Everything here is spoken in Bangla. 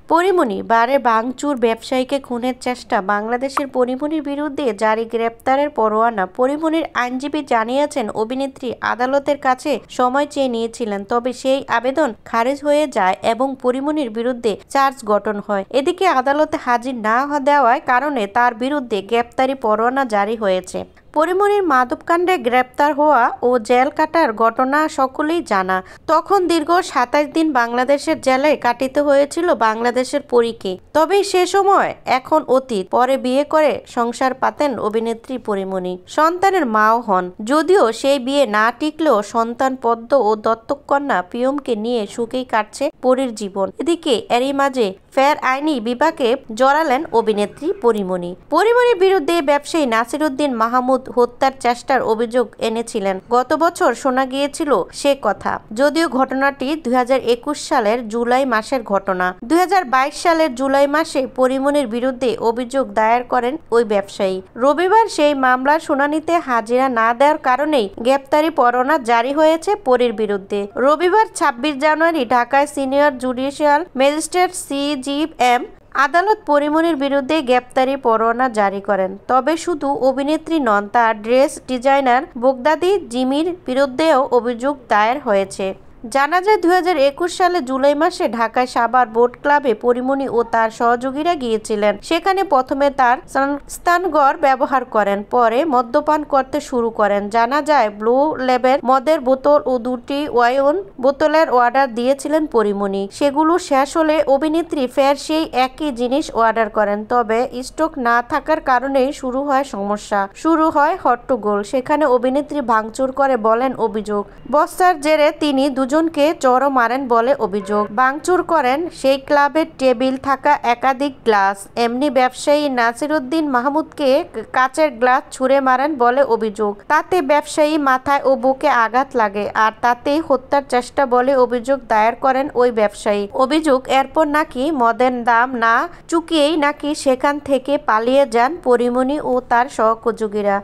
পরীমনি বারে ভাঙচুর, ব্যবসায়ীকে খুনের চেষ্টা, বাংলাদেশের পরীমনির বিরুদ্ধে জারি গ্রেপ্তারের পরোয়ানা। পরীমনির আইনজীবী জানিয়েছেন, অভিনেত্রী আদালতের কাছে সময় চেয়ে নিয়েছিলেন, তবে সেই আবেদন খারিজ হয়ে যায় এবং পরীমনির বিরুদ্ধে চার্জ গঠন হয়। এদিকে আদালতে হাজির না দেওয়ার কারণে তার বিরুদ্ধে গ্রেপ্তারি পরোয়ানা জারি হয়েছে। পরীমনির মাদককাণ্ডে গ্রেপ্তার হওয়া ও জেল কাটার ঘটনা সকলেই জানা। তখন দীর্ঘ ২৭ দিন বাংলাদেশের জেলে কাটিতে হয়েছিল বাংলাদেশের পরীকে। তবে সে সময় এখন অতীত। পরে বিয়ে করে সংসার পাতেন অভিনেত্রী পরীমনি। সন্তানের মাও হন। যদিও সেই বিয়ে না টিকলেও সন্তান পদ্ম ও দত্তক কন্যা প্রিয়মকে নিয়ে সুখেই কাটছে পরীর জীবন। এদিকে এরই মাঝে ফের আইনি বিবাদে জড়ালেন অভিনেত্রী পরীমনি। পরীমনির বিরুদ্ধে ব্যবসায়ী নাসিরউদ্দিন মাহমুদ হত্যার চেষ্টার অভিযোগ এনেছিলেন। গত বছর শোনা গিয়েছিল সে কথা, যদিও ঘটনাটি ২০২১ সালের জুলাই মাসের ঘটনা। ২০২২ সালের জুলাই মাসে পরীমনির বিরুদ্ধে অভিযোগ দায়ের করেন ওই ব্যবসায়ী। রবিবার সেই মামলার শুনানিতে হাজিরা না দেওয়ার কারণেই গ্রেপ্তারি পরোয়ানা জারি হয়েছে পরীর বিরুদ্ধে। রবিবার ২৬ জানুয়ারি ঢাকায় সিনিয়র জুডিশিয়াল ম্যাজিস্ট্রেট CJM আদালত পরীমনির বিরুদ্ধে গ্রেপ্তারি পরোয়ানা জারি করেন। তবে শুধু অভিনেত্রী নন, তার ড্রেস ডিজাইনার বগদাদি জিমির বিরুদ্ধেও অভিযোগ দায়ের হয়েছে। জানা যায় ২০২১ সালে জুলাই মাসে ঢাকায় সাভার বোট ক্লাবে পরীমনি ও তার সহযোগীরা গিয়েছিলেন। সেখানে প্রথমে তার স্নানঘর ব্যবহার করেন, পরে মদ্যপান করতে শুরু করেন। জানা যায় ব্লু লেবেল মদের বোতল ও ২টি ওয়াইন বোতলের অর্ডার দিয়েছিলেন পরীমনি। সেগুলো শেষ হলে অভিনেত্রী ফের সেই একই জিনিস অর্ডার করেন। তবে স্টক না থাকার কারণেই শুরু হয় সমস্যা, শুরু হয় হট্টগোল। সেখানে অভিনেত্রী ভাঙচুর করে বলেন অভিযোগ। বস্তার জেরে তিনি দুজনকে চড়ও মারেন বলে অভিযোগ। ভাঙচুর করেন সেই ক্লাবের টেবিল থাকা একাধিক গ্লাস। এমনি ব্যবসায়ী নাসিরউদ্দিন মাহমুদকে কাচের গ্লাস ছুঁড়ে মারেন বলে অভিযোগ। তাতে ব্যবসায়ী মাথায় ও বুকে আঘাত লাগে, আর তাতেই হত্যার চেষ্টা বলে অভিযোগ দায়ের করেন ওই ব্যবসায়ী। অভিযোগ, এরপর নাকি মদের দাম না চুকিয়েই নাকি সেখান থেকে পালিয়ে যান পরীমনি ও তার সহযোগীরা।